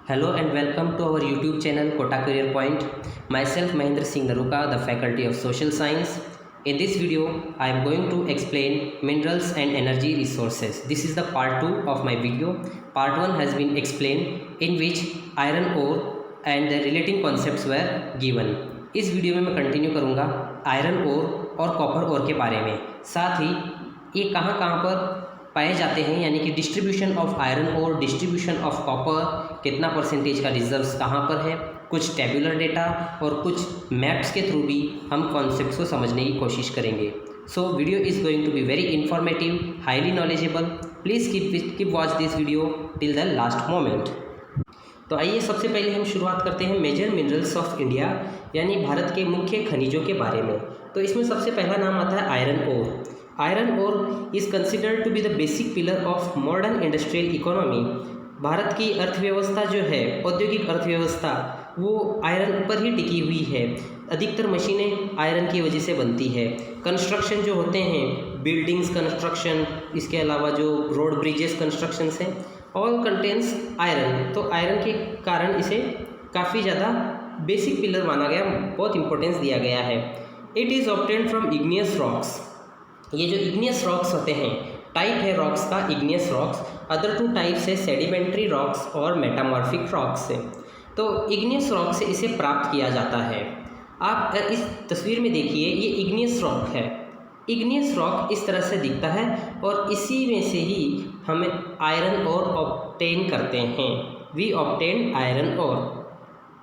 Hello and welcome to our YouTube channel Kota Career Point. Myself Mahendra Singh Naruka, the Faculty of Social Science. In this video, I am going to explain minerals and energy resources. This is the part 2 of my video. Part 1 has been explained in which iron ore and the relating concepts were given. इस video में मैं continue करूँगा iron ore और copper ओर के बारे में, साथ ही ये कहाँ कहाँ पर पाए जाते हैं, यानी कि डिस्ट्रीब्यूशन ऑफ आयरन और डिस्ट्रीब्यूशन ऑफ कॉपर, कितना परसेंटेज का रिजर्व्स कहाँ पर है, कुछ टेबुलर डेटा और कुछ मैप्स के थ्रू भी हम कॉन्सेप्ट्स को समझने की कोशिश करेंगे. So video is going to be very informative, highly knowledgeable. Please keep watch this video till the last moment. तो आइए सबसे पहले हम शुरुआत करते हैं मेजर मिनरल्स ऑफ इंडिया, यानी भारत के मुख्य खनिजों के बारे में. तो इसमें सबसे पहला नाम आता है iron ore. Iron ore is considered to be the basic pillar of modern industrial economy. Bharat की अर्थव्यवस्था जो है, औद्योगिक अर्थव्यवस्था, वो आयरन पर ही टिकी हुई है. अधिकतर मशीनें आयरन की वजह से बनती है. कंस्ट्रक्शन जो होते हैं, बिल्डिंग्स कंस्ट्रक्शन, इसके अलावा जो रोड ब्रिजेस कंस्ट्रक्शंस हैं, ऑल कंटेन्स आयरन. तो आयरन के कारण इसे काफ़ी ज़्यादा बेसिक पिलर माना गया, बहुत इंपॉर्टेंस दिया गया है. It is obtained from igneous rocks. ये जो इग्नियस रॉक्स होते हैं, टाइप है रॉक्स का igneous rocks. Other two types है सेडिमेंट्री रॉक्स और मेटामॉर्फिक रॉक्स से. तो इग्नियस रॉक से इसे प्राप्त किया जाता है. आप इस तस्वीर में देखिए, ये इग्नियस रॉक है. इग्नियस रॉक इस तरह से दिखता है और इसी में से ही हम आयरन ओर ऑब्टेन करते हैं. We obtain iron ore.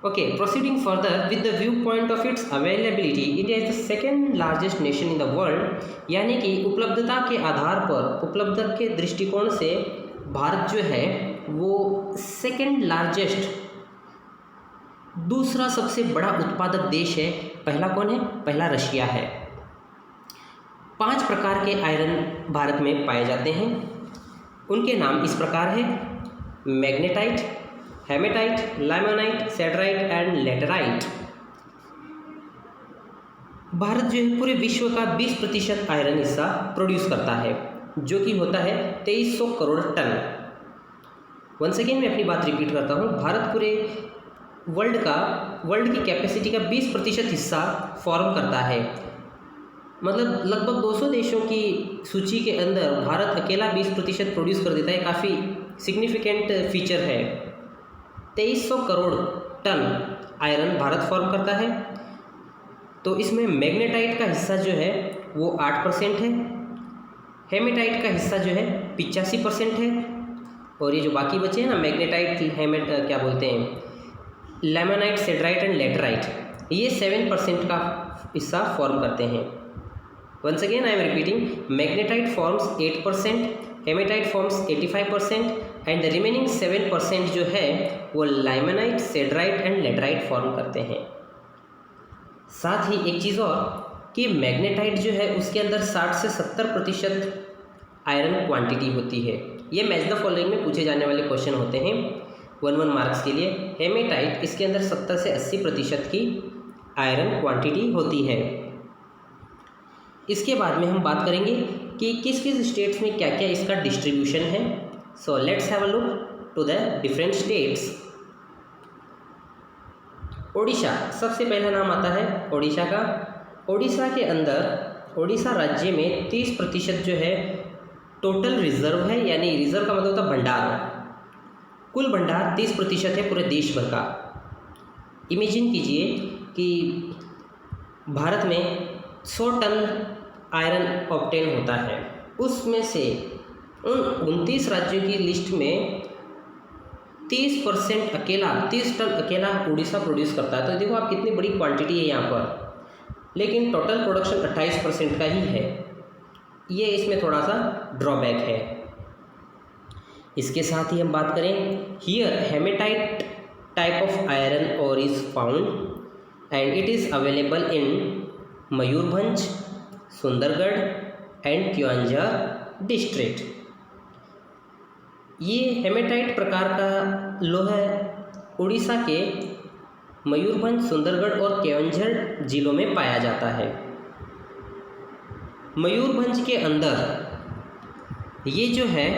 Okay, proceeding further with the viewpoint of its availability, India is the second largest nation in the world. यानी कि उपलब्धता के आधार पर, उपलब्धता के दृष्टिकोण से भारत जो है वो सेकेंड लार्जेस्ट, दूसरा सबसे बड़ा उत्पादक देश है. पहला कौन है? पहला रशिया है. 5 प्रकार के आयरन भारत में पाए जाते हैं. उनके नाम इस प्रकार है: magnetite, hematite, limonite, siderite and laterite. भारत जो है पूरे विश्व का 20% आयरन हिस्सा प्रोड्यूस करता है, जो कि होता है 2300 करोड़ टन. वंस अगेन मैं अपनी बात रिपीट करता हूँ. भारत पूरे वर्ल्ड की कैपेसिटी का 20% हिस्सा फॉर्म करता है. मतलब लगभग 200 देशों की सूची के अंदर भारत अकेला 20% प्रोड्यूस कर देता है. काफ़ी सिग्निफिकेंट फीचर है. 2300 crore ton iron Bharat form करता है. तो इसमें मैग्नेटाइट का हिस्सा जो है वो 8% है. हेमेटाइट का हिस्सा जो है 85% है. और ये जो बाकी बचे हैं ना, मैग्नेटाइट, क्या बोलते हैं, लैमोनाइट, सेडराइट एंड लेटराइट, ये 7% का हिस्सा फॉर्म करते हैं. Once again I am repeating, magnetite forms 8%, hematite forms 85% and the remaining 7% जो है वो limonite, siderite and laterite form करते हैं. साथ ही एक चीज़ और कि मैग्नेटाइट जो है उसके अंदर 60 से 70% आयरन क्वांटिटी होती है. ये मैच द फॉलोइंग में पूछे जाने वाले क्वेश्चन होते हैं 1 मार्क्स के लिए. हेमेटाइट, इसके अंदर 70 से 80% की आयरन क्वांटिटी होती है. इसके बाद में हम बात करेंगे कि किस किस स्टेट्स में क्या क्या इसका डिस्ट्रीब्यूशन है. So let's have a look to the different states. Odisha, सबसे पहला नाम आता है ओडिशा का. ओडिशा के अंदर, ओडिशा राज्य में 30% जो है टोटल रिजर्व है, यानी रिजर्व का मतलब होता है भंडार. कुल भंडार 30% है पूरे देश भर का. इमेजिन कीजिए कि भारत में 100 टन आयरन ऑब्टेन होता है. उसमें से उन 29 राज्यों की लिस्ट में 30% अकेला, 30 टन अकेला उड़ीसा प्रोड्यूस करता है. तो देखो आप कितनी बड़ी क्वांटिटी है यहाँ पर. लेकिन टोटल प्रोडक्शन 28% का ही है. ये इसमें थोड़ा सा ड्रॉबैक है. इसके साथ ही हम बात करें, here hematite type of iron ore is found and it is available in Mayurbhanj, Sundargarh and Keonjhar district. ये हेमेटाइट प्रकार का लोहा उड़ीसा के मयूरभंज, सुंदरगढ़ और केओंझर जिलों में पाया जाता है. मयूरभंज के अंदर ये जो है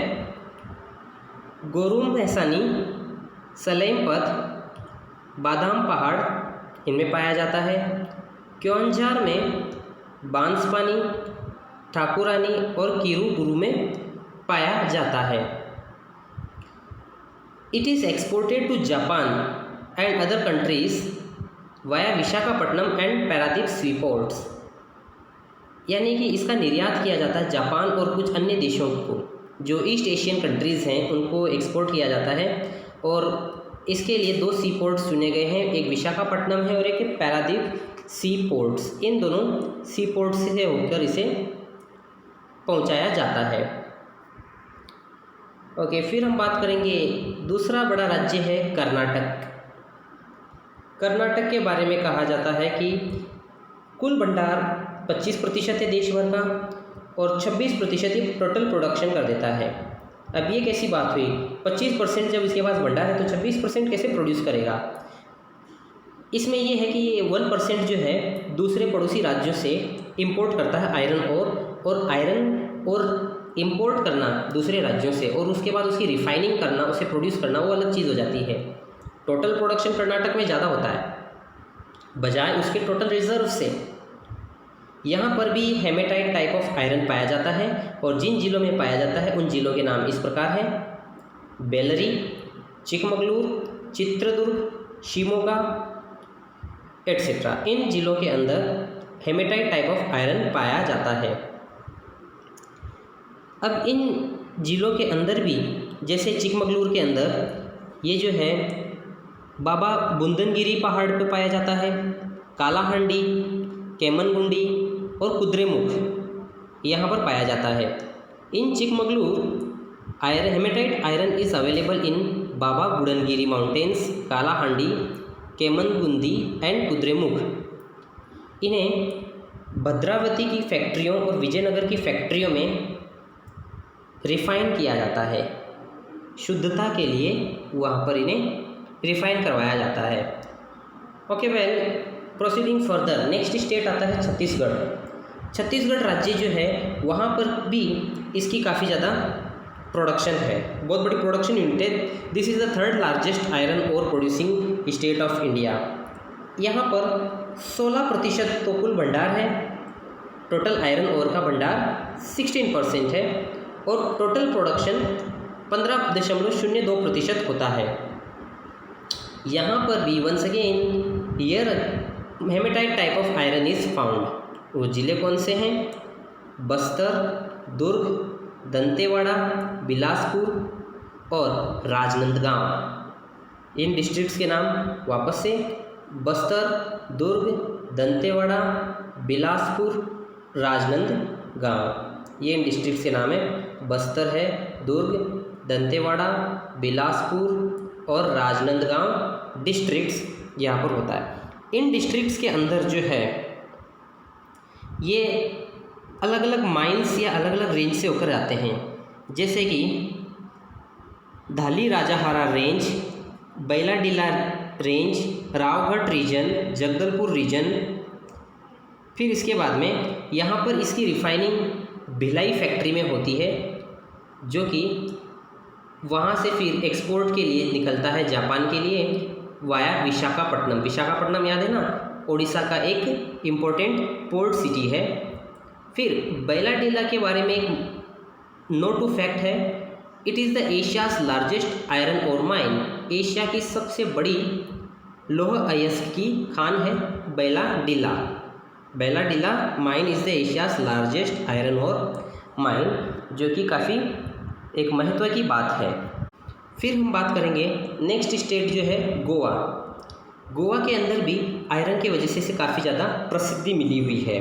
गोरुम मैसानी सलेमपत, बादाम पहाड़ इनमें पाया जाता है। क्योंझार में बांसपानी, ठाकुरानी और किरूबुरु में पाया जाता है। It is exported to Japan and other countries via Visakhapatnam and Paradip sea ports, यानी कि इसका निर्यात किया जाता है जापान और कुछ अन्य देशों को, जो ईस्ट एशियन कंट्रीज़ हैं उनको एक्सपोर्ट किया जाता है। और इसके लिए 2 सी पोर्ट्स चुने गए हैं, एक विशाखापट्टनम है और एक पारादीप सी पोर्ट्स। इन दोनों सी पोर्ट्स से होकर इसे पहुंचाया जाता है। ओके, फिर हम बात करेंगे दूसरा बड़ा राज्य है कर्नाटक। कर्नाटक के बारे में कहा जाता है कि कुल भंडार 25% है देश भर का और 26% ही टोटल प्रोडक्शन कर देता है। अब ये कैसी बात हुई, 25% जब इसके पास भंडार है तो 26% कैसे प्रोड्यूस करेगा? इसमें ये है कि ये 1% जो है दूसरे पड़ोसी राज्यों से इंपोर्ट करता है आयरन और आयरन और इंपोर्ट करना दूसरे राज्यों से और उसके बाद उसकी रिफाइनिंग करना, उसे प्रोड्यूस करना, वो अलग चीज़ हो जाती है। टोटल प्रोडक्शन कर्नाटक में ज़्यादा होता है बजाय उसके टोटल रिजर्व से। यहाँ पर भी हेमेटाइट टाइप ऑफ आयरन पाया जाता है और जिन जिलों में पाया जाता है उन जिलों के नाम इस प्रकार हैं: बेलरी, चिकमगलूर, चित्रदुर्ग, शिमोगा एट्सेट्रा। इन जिलों के अंदर हेमेटाइट टाइप ऑफ आयरन पाया जाता है। अब इन जिलों के अंदर भी, जैसे चिकमगलूर के अंदर ये जो है बाबा बुंदनगिरी पहाड़ पर पाया जाता है, कालाहांडी, केमनगुंडी और कुद्रेमुख यहाँ पर पाया जाता है। In Chikmagalur iron hematite iron is available in Baba Budangiri mountains, Kalahandi, Kemmangundi and Kudremukh. इन्हें भद्रावती की फैक्ट्रियों और विजयनगर की फैक्ट्रियों में रिफ़ाइन किया जाता है। शुद्धता के लिए वहाँ पर इन्हें रिफ़ाइन करवाया जाता है। Okay well, proceeding further, next state आता है छत्तीसगढ़। छत्तीसगढ़ राज्य जो है वहाँ पर भी इसकी काफ़ी ज़्यादा प्रोडक्शन है, बहुत बड़ी प्रोडक्शन यूनिट है। This is the 3rd largest iron ore producing state of India. यहाँ पर 16% तो कुल भंडार है, टोटल आयरन ओर का भंडार 16% है और टोटल प्रोडक्शन 15.02% होता है। यहाँ पर भी once again here hematite type of iron is found. वो ज़िले कौन से हैं? बस्तर, दुर्ग, दंतेवाड़ा, बिलासपुर और राजनांदगांव। इन डिस्ट्रिक्ट्स के नाम वापस से: बस्तर, दुर्ग, दंतेवाड़ा, बिलासपुर, राजनांदगांव। ये इन डिस्ट्रिक्ट्स के नाम है। बस्तर है, दुर्ग, दंतेवाड़ा, बिलासपुर और राजनांदगांव डिस्ट्रिक्ट्स यहाँ पर होता है। इन डिस्ट्रिक्ट्स के अंदर जो है ये अलग अलग माइंस या अलग अलग रेंज से होकर आते हैं, जैसे कि Dalli Rajhara range, Bailadila range, Rowghat region, Jagdalpur region. फिर इसके बाद में यहाँ पर इसकी रिफाइनिंग भिलाई फैक्ट्री में होती है, जो कि वहाँ से फिर एक्सपोर्ट के लिए निकलता है जापान के लिए वाया विशाखापट्टनम। विशाखापट्टनम याद है ना, उड़ीसा का एक इम्पोर्टेंट पोर्ट सिटी है। फिर बैलाडीला के बारे में एक नोट टू फैक्ट है, it is the Asia's largest iron ore mine. Asia की सबसे बड़ी लौह अयस्क की खान है Bailadila. Bailadila mine is the Asia's largest iron ore mine, जो कि काफ़ी एक महत्व की बात है। फिर हम बात करेंगे नेक्स्ट स्टेट जो है गोवा। गोवा के अंदर भी आयरन की वजह से इसे काफ़ी ज़्यादा प्रसिद्धि मिली हुई है।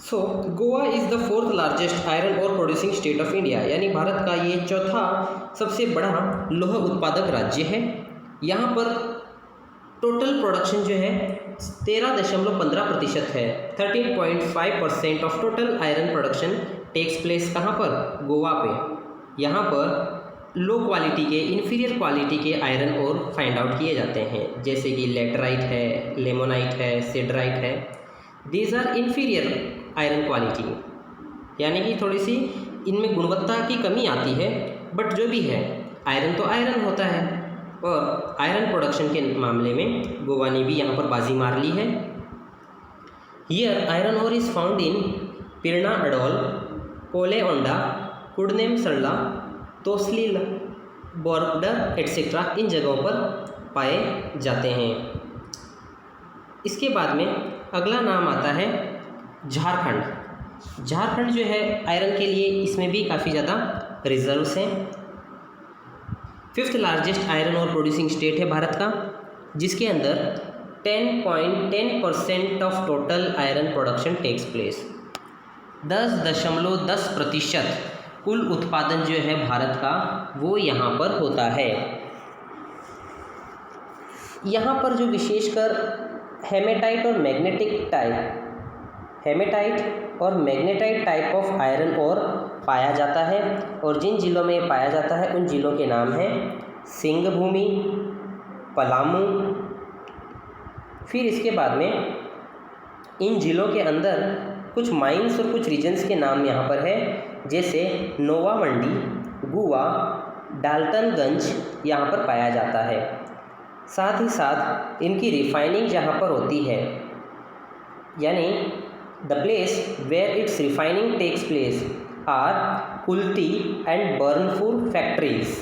So Goa is the 4th largest iron ore producing state of India, यानी भारत का ये चौथा सबसे बड़ा लौह उत्पादक राज्य है। यहाँ पर टोटल प्रोडक्शन जो है 13.15% है। 13.5% of total iron production takes place कहाँ पर? गोवा पे। यहाँ पर लो क्वालिटी के, इन्फीरियर क्वालिटी के आयरन और फाइंड आउट किए जाते हैं, जैसे कि लेटराइट है, लेमोनाइट है, सिडराइट है। These are inferior iron quality, यानी कि थोड़ी सी इनमें गुणवत्ता की कमी आती है, बट जो भी है आयरन तो आयरन होता है। और आयरन प्रोडक्शन के मामले में गोवा ने भी यहाँ पर बाजी मार ली है। Here iron ore is found in Pirna Adol, Cole Onda, कुडनेम सल्ला, तोसली बॉर्डर एट्सेट्रा इन जगहों पर पाए जाते हैं। इसके बाद में अगला नाम आता है झारखंड। झारखंड जो है आयरन के लिए इसमें भी काफ़ी ज़्यादा रिजर्व्स हैं। 5th largest iron ore producing state है भारत का, जिसके अंदर 10.10% of total iron production takes place. 10.10% कुल उत्पादन जो है भारत का वो यहाँ पर होता है। यहाँ पर जो विशेषकर हेमेटाइट और मैग्नेटाइट टाइप ऑफ आयरन और पाया जाता है, और जिन जिलों में पाया जाता है उन जिलों के नाम हैं सिंहभूमि, पलामू। फिर इसके बाद में इन जिलों के अंदर कुछ माइंस और कुछ रीजन्स के नाम यहाँ पर है, जैसे नोवा मंडी, गुवा, डाल्टनगंज यहाँ पर पाया जाता है। साथ ही साथ इनकी रिफाइनिंग जहाँ पर होती है, यानी the place where it's refining takes place are Kulti and Burnpur factories.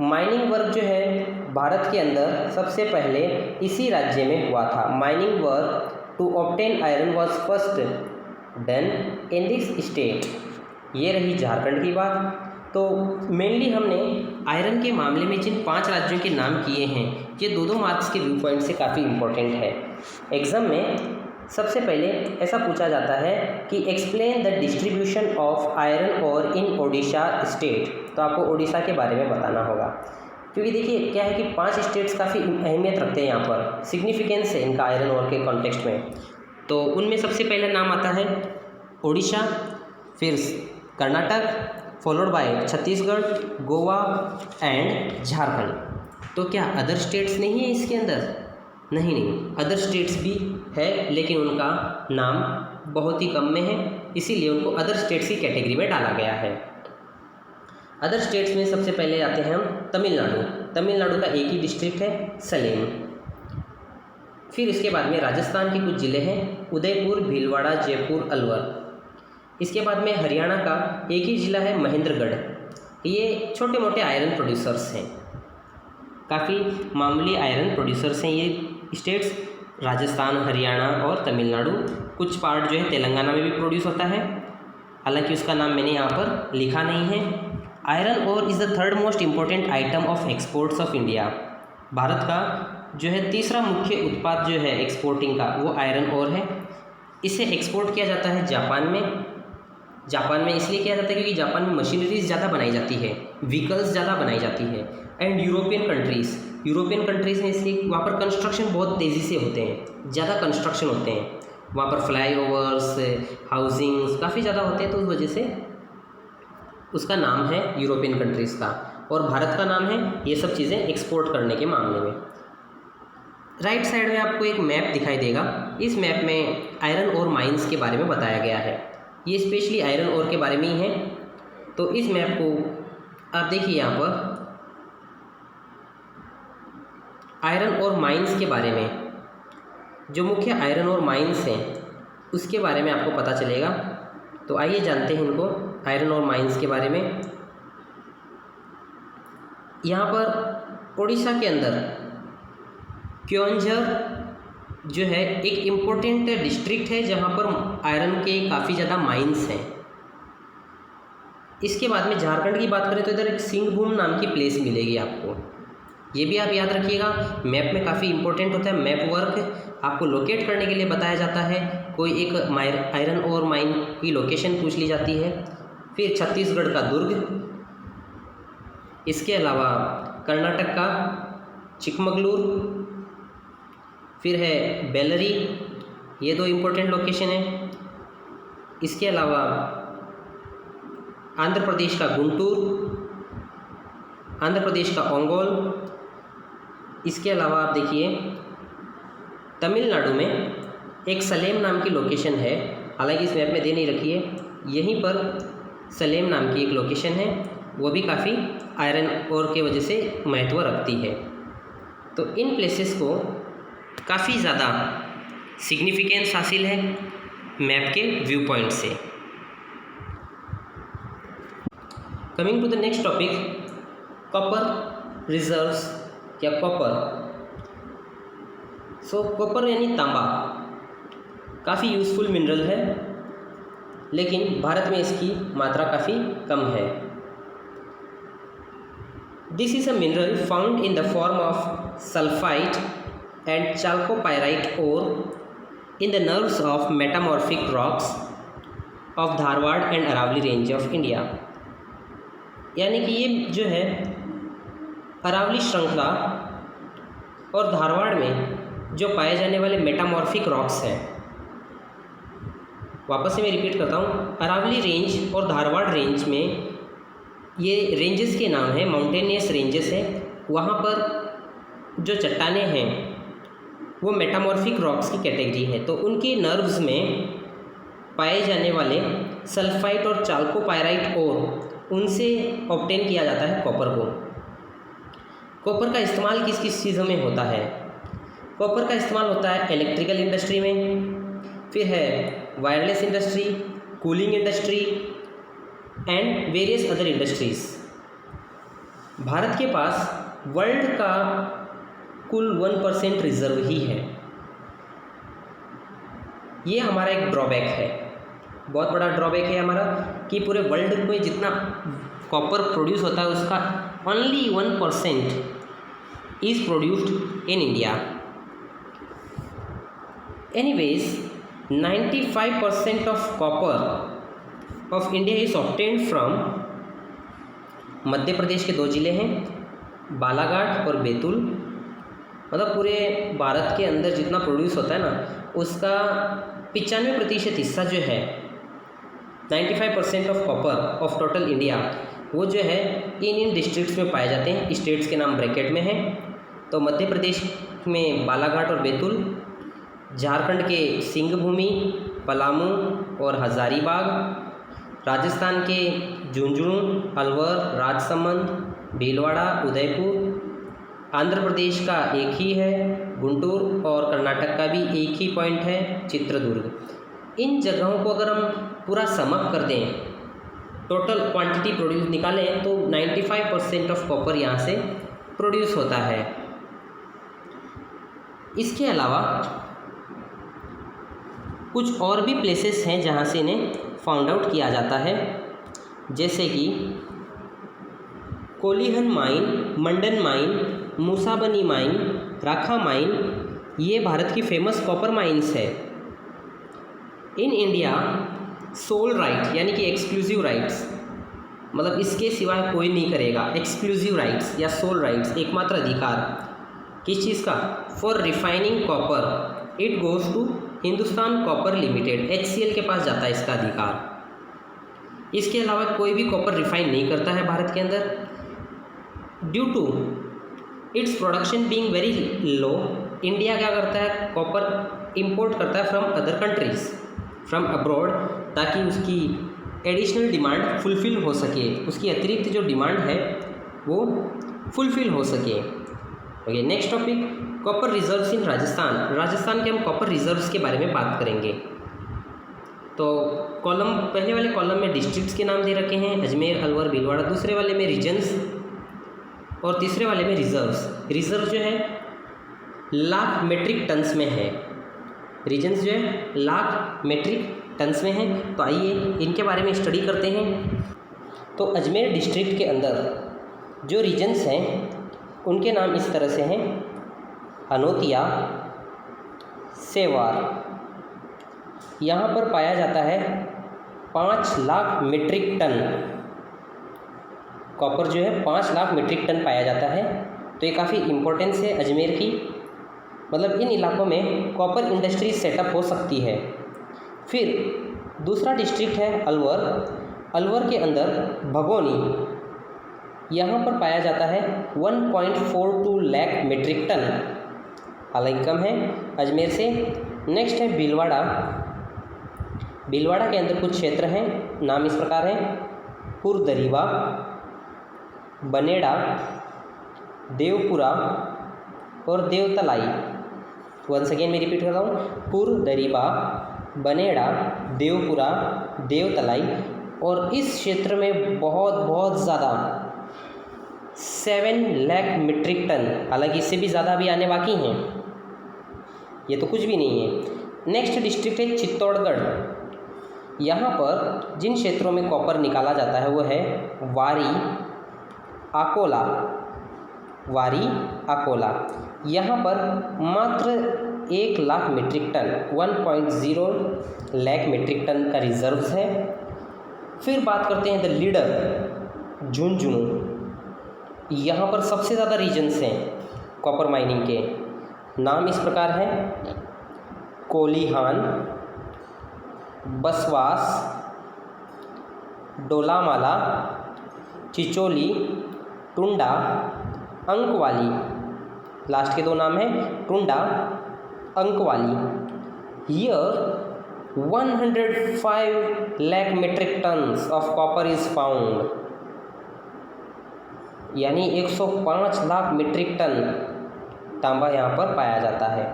Mining work जो है भारत के अंदर सबसे पहले इसी राज्य में हुआ था। Mining work to obtain iron was first done in this state. ये रही झारखंड की बात। तो मेनली हमने आयरन के मामले में जिन 5 राज्यों के नाम किए हैं, ये 2-2 मार्क्स के व्यू पॉइंट से काफ़ी इम्पोर्टेंट है। एग्ज़ाम में सबसे पहले ऐसा पूछा जाता है कि explain the distribution of iron और इन ओडिशा स्टेट। तो आपको ओडिशा के बारे में बताना होगा, क्योंकि देखिए क्या है कि 5 स्टेट्स काफ़ी अहमियत रखते हैं, यहाँ पर सिग्निफिकेंस है इनका आयरन और के कॉन्टेक्स्ट में। तो उनमें सबसे पहले नाम आता है ओडिशा, फिर Karnataka, followed by Chhattisgarh, Goa and Jharkhand. तो क्या अदर स्टेट्स नहीं है इसके अंदर? नहीं, अदर स्टेट्स भी है, लेकिन उनका नाम बहुत ही कम में है, इसीलिए उनको अदर स्टेट्स की कैटेगरी में डाला गया है। अदर स्टेट्स में सबसे पहले आते हैं हम तमिलनाडु। तमिलनाडु का एक ही डिस्ट्रिक्ट है, सलेम। फिर इसके बाद में राजस्थान के कुछ ज़िले हैं, उदयपुर, भीलवाड़ा, जयपुर, अलवर। इसके बाद में हरियाणा का एक ही ज़िला है, महेंद्रगढ़। ये छोटे मोटे आयरन प्रोड्यूसर्स हैं, काफ़ी मामूली आयरन प्रोड्यूसर्स हैं ये स्टेट्स, राजस्थान, हरियाणा और तमिलनाडु। कुछ पार्ट जो है तेलंगाना में भी प्रोड्यूस होता है, हालांकि उसका नाम मैंने यहाँ पर लिखा नहीं है। Iron ore is the 3rd most important item of exports of India. Bharat का जो है तीसरा मुख्य उत्पाद जो है एक्सपोर्टिंग का, वो आयरन ओर है। इसे एक्सपोर्ट किया जाता है जापान में। जापान में इसलिए किया जाता है क्योंकि जापान में मशीनरीज ज़्यादा बनाई जाती है, व्हीकल्स ज़्यादा बनाई जाती है। एंड यूरोपियन कंट्रीज़ में इसलिए वहाँ पर कंस्ट्रक्शन बहुत तेज़ी से होते हैं, ज़्यादा कंस्ट्रक्शन होते हैं वहाँ पर, फ्लाईओवर्स, हाउसिंग्स काफ़ी ज़्यादा होते हैं, तो उस वजह से उसका नाम है यूरोपियन कंट्रीज़ का। और भारत का नाम है ये सब चीज़ें एक्सपोर्ट करने के मामले में। राइट साइड में आपको एक मैप दिखाई देगा। इस मैप में आयरन और माइंस के बारे में बताया गया है। ये स्पेशली आयरन ओर के बारे में ही है। तो इस मैप को आप देखिए, यहाँ पर आयरन और माइंस के बारे में, जो मुख्य आयरन और माइंस हैं उसके बारे में आपको पता चलेगा। तो आइए जानते हैं इनको, आयरन और माइंस के बारे में। यहाँ पर उड़ीसा के अंदर क्योंझर जो है एक इम्पोर्टेंट डिस्ट्रिक्ट है, जहाँ पर आयरन के काफ़ी ज़्यादा माइंस हैं। इसके बाद में झारखंड की बात करें तो इधर एक सिंहभूम नाम की प्लेस मिलेगी आपको। ये भी आप याद रखिएगा, मैप में काफ़ी इंपॉर्टेंट होता है। मैप वर्क आपको लोकेट करने के लिए बताया जाता है। कोई एक आयरन और माइन की लोकेशन पूछ ली जाती है। फिर छत्तीसगढ़ का दुर्ग, इसके अलावा कर्नाटक का चिकमगलूर, फिर है बेलरी, ये 2 इम्पोर्टेंट लोकेशन है। इसके अलावा आंध्र प्रदेश का गुंटूर, आंध्र प्रदेश का ओंगोल। इसके अलावा आप देखिए तमिलनाडु में एक सलेम नाम की लोकेशन है, हालांकि इस मैप में दे नहीं रखी है, यहीं पर सलेम नाम की एक लोकेशन है। वो भी काफ़ी आयरन ओर के वजह से महत्व रखती है। तो इन प्लेसेस को काफ़ी ज़्यादा सिग्निफिकेंस हासिल है मैप के व्यू पॉइंट से। Coming to the next topic, copper reserves या कॉपर। सो कॉपर यानी तांबा काफ़ी यूज़फुल मिनरल है, लेकिन भारत में इसकी मात्रा काफ़ी कम है। This is a mineral found in the form of sulphide and chalcopyrite ore in the nerves of metamorphic rocks of Dharwar and Aravalli range of India. यानी कि ये जो है अरावली श्रृंखला और धारवाड़ में जो पाए जाने वाले मेटामॉर्फिक रॉक्स हैं, वापस से मैं रिपीट करता हूँ, अरावली रेंज और धारवाड़ रेंज में ये रेंजेस के नाम हैं, माउंटेनियस रेंजेस हैं। वहाँ पर जो चट्टानें हैं वो मेटामॉर्फिक रॉक्स की कैटेगरी है। तो उनके नर्व्स में पाए जाने वाले सल्फाइड और चाल्कोपाइराइट और उनसे ऑब्टेन किया जाता है कॉपर को। कॉपर का इस्तेमाल किस किस चीज़ों में होता है? कॉपर का इस्तेमाल होता है इलेक्ट्रिकल इंडस्ट्री में, फिर है wireless industry, cooling industry and various other industries. Bharat के पास वर्ल्ड का कुल 1% रिजर्व ही है। ये हमारा एक ड्रॉबैक है, बहुत बड़ा ड्रॉबैक है हमारा, कि पूरे वर्ल्ड में जितना कॉपर प्रोड्यूस होता है उसका only 1% is produced in India. Anyways 95% of copper of India is obtained from Madhya Pradesh के 2 ज़िले हैं, बालाघाट और बैतूल। मतलब पूरे भारत के अंदर जितना प्रोड्यूस होता है ना, उसका 95% हिस्सा जो है, 95% of copper of total India, वो जो है इन डिस्ट्रिक्ट्स में पाए जाते हैं। स्टेट्स के नाम ब्रैकेट में हैं। तो मध्य प्रदेश में बालाघाट और बैतूल, झारखंड के सिंहभूमि, पलामू और हजारीबाग, राजस्थान के झुंझुनू, अलवर, राजसमंद, भीलवाड़ा, उदयपुर, आंध्र प्रदेश का एक ही है गुंटूर, और कर्नाटक का भी एक ही पॉइंट है चित्रदुर्ग। इन जगहों को अगर हम पूरा समअप कर दें, टोटल क्वांटिटी प्रोड्यूस निकालें, तो 95% ऑफ कॉपर यहाँ से प्रोड्यूस होता है। इसके अलावा कुछ और भी प्लेसेस हैं जहाँ से इन्हें फाउंड आउट किया जाता है, जैसे कि कोलीहन माइन, मंडन माइन, मूसाबनी माइन, राखा माइन। ये भारत की फेमस कॉपर माइंस है। इन इंडिया सोल राइट यानी कि एक्सक्लूसिव राइट्स, मतलब इसके सिवाय कोई नहीं करेगा, एक्सक्लूसिव राइट्स या सोल राइट्स, एकमात्र अधिकार किस चीज़ का? For refining copper it goes to Hindustan copper limited, HCL के पास जाता है इसका अधिकार। इसके अलावा कोई भी कॉपर रिफाइन नहीं करता है भारत के अंदर। Due to its production being very low, India क्या करता है? कॉपर इंपोर्ट करता है from other countries, from abroad, ताकि उसकी एडिशनल डिमांड फुलफ़िल हो सके, उसकी अतिरिक्त जो डिमांड है वो फुलफ़िल हो सके। Okay, next topic, copper reserves इन राजस्थान। राजस्थान के हम कॉपर रिजर्व्स के बारे में बात करेंगे। तो कॉलम, पहले वाले कॉलम में डिस्ट्रिक्ट्स के नाम दे रखे हैं, अजमेर, अलवर, भीलवाड़ा। दूसरे वाले में रीजन्स और तीसरे वाले में रिजर्व्स। रिजर्व जो है लाख मेट्रिक टन्स में है, रीजन्स जो है लाख मेट्रिक टन्स में हैं। तो आइए इनके बारे में स्टडी करते हैं। तो अजमेर डिस्ट्रिक्ट के अंदर जो रीजन्स हैं उनके नाम इस तरह से हैं, हनोतिया, सेवार। यहाँ पर पाया जाता है 5 लाख मेट्रिक टन कॉपर, जो है 5 लाख मेट्रिक टन पाया जाता है। तो ये काफ़ी इम्पोर्टेंस है अजमेर की, मतलब इन इलाकों में कॉपर इंडस्ट्री सेटअप हो सकती है। फिर दूसरा डिस्ट्रिक्ट है अलवर। अलवर के अंदर भगोनी, यहाँ पर पाया जाता है 1.42 लाख मेट्रिक टन, हालांकि कम है अजमेर से। नेक्स्ट है भीलवाड़ा। भीलवाड़ा के अंदर कुछ क्षेत्र हैं, नाम इस प्रकार हैं, हुरदरीवा, बनेड़ा, देवपुरा और देवतलाई। वंस अगेन मैं रिपीट कर रहा हूँ, पुर, दरीबा, बनेड़ा, देवपुरा, देवतलाई। और इस क्षेत्र में बहुत ज़्यादा 7 लाख मीट्रिक टन, हालांकि इससे भी ज़्यादा भी आने बाकी हैं, ये तो कुछ भी नहीं है। नेक्स्ट डिस्ट्रिक्ट है चित्तौड़गढ़। यहाँ पर जिन क्षेत्रों में कॉपर निकाला जाता है वो है वारी, अकोला, वारी, अकोला। यहाँ पर मात्र 1 lakh metric ton, 1.0 lakh metric ton का रिजर्व्स है। फिर बात करते हैं द लीडर, झुंझुनू। यहाँ पर सबसे ज़्यादा रीजन्स हैं कॉपर माइनिंग के। नाम इस प्रकार है, कोलिहान, बसवास, डोलामाला, चिचोली, टुंडा, अंकवाली। लास्ट के 2 नाम हैं Tunda, Ankwali. Here 105 lakh metric tons of copper is found, यानी 105 लाख मीट्रिक टन तांबा यहाँ पर पाया जाता है।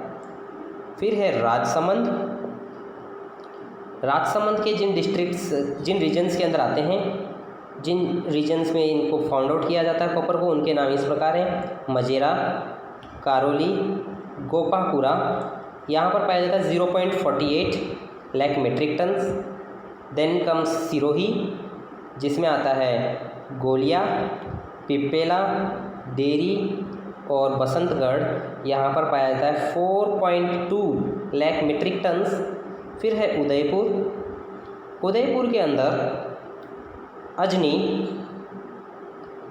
फिर है राजसमंद। राजसमंद के जिन डिस्ट्रिक्ट्स, जिन रीजन्स के अंदर आते हैं, जिन रीजन्स में इनको फाउंड आउट किया जाता है कॉपर को, उनके नाम इस प्रकार हैं, मजेरा, कारोली, गोपापुरा। यहाँ पर पाया जाता है 0.48 lakh metric tons. Then comes Sirohi, जिसमें आता है गोलिया, पिपेला, देरी और बसंतगढ़। यहाँ पर पाया जाता है 4.2 लाख मीट्रिक टन्स। फिर है उदयपुर। उदयपुर के अंदर अजनी,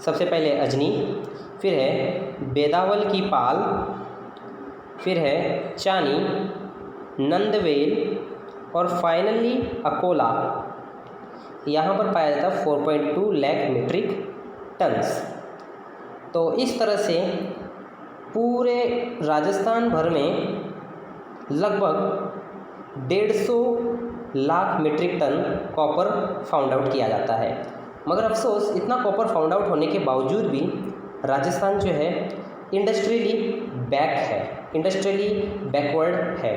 सबसे पहले अजनी, फिर है बेदावल की पाल, फिर है चानी, नंदवेल और फाइनली अकोला। यहाँ पर पाया जाता है 4.2 लाख मीट्रिक टन्स। तो इस तरह से पूरे राजस्थान भर में लगभग 150 lakh metric ton copper found out किया जाता है। मगर अफसोस, इतना कॉपर फाउंड आउट होने के बावजूद भी राजस्थान जो है इंडस्ट्रियली बैक है, इंडस्ट्रियली बैकवर्ड है।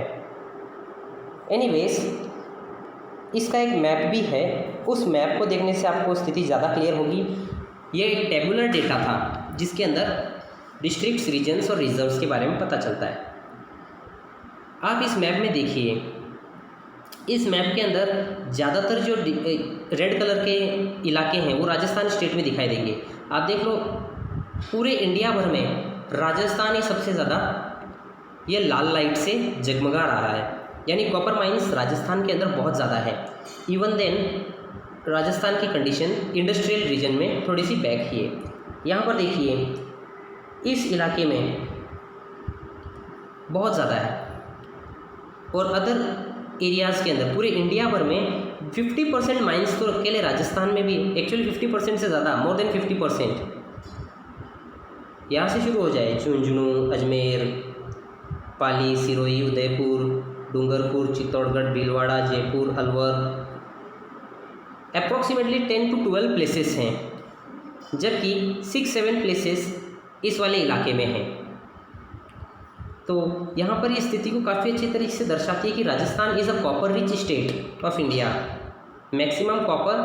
एनीवेज, इसका एक मैप भी है, उस मैप को देखने से आपको स्थिति ज़्यादा क्लियर होगी। ये एक टेबुलर डेटा था जिसके अंदर डिस्ट्रिक्ट्स, रीजन्स और रिजर्व्स के बारे में पता चलता है। आप इस मैप में देखिए, इस मैप के अंदर ज़्यादातर जो रेड कलर के इलाके हैं वो राजस्थान स्टेट में दिखाई देंगे। आप देख लो, पूरे इंडिया भर में राजस्थान ही सबसे ज़्यादा ये लाल लाइट से जगमगा रहा है, यानी कॉपर माइंस राजस्थान के अंदर बहुत ज़्यादा है। इवन देन राजस्थान की कंडीशन इंडस्ट्रियल रीजन में थोड़ी सी बैक ही है। यहाँ पर देखिए, इस इलाके में बहुत ज़्यादा है और अदर एरियाज़ के अंदर पूरे इंडिया भर में 50% माइंस तो अकेले राजस्थान में भी, एक्चुअली 50% से ज़्यादा, मोर देन 50%। यहाँ से शुरू हो जाए Jhunjhunu, Ajmer, Pali, Sirohi, Udaipur, Dungarpur, Chittorgarh, Bhilwara, Jaipur, Alwar, approximately 10 to 12 places हैं, जबकि 6-7 प्लेसेस इस वाले इलाके में हैं। तो यहाँ पर ये स्थिति को काफ़ी अच्छी तरीके से दर्शाती है कि Rajasthan is a copper rich state of India. Maximum copper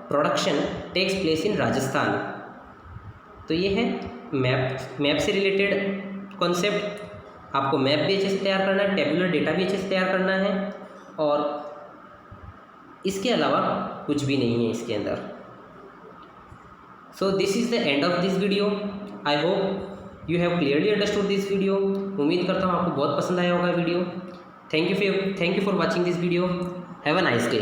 production takes place in Rajasthan. तो ये है मैप से रिलेटेड कॉन्सेप्ट। आपको मैप भी अच्छे से तैयार करना है, टेबुलर डेटा भी अच्छे से तैयार करना है, और इसके अलावा कुछ भी नहीं है इसके अंदर। So this is the end of this video. I hope you have clearly understood this video. उम्मीद करता हूँ आपको बहुत पसंद आया होगा video. Thank you for watching this video. Have a nice day.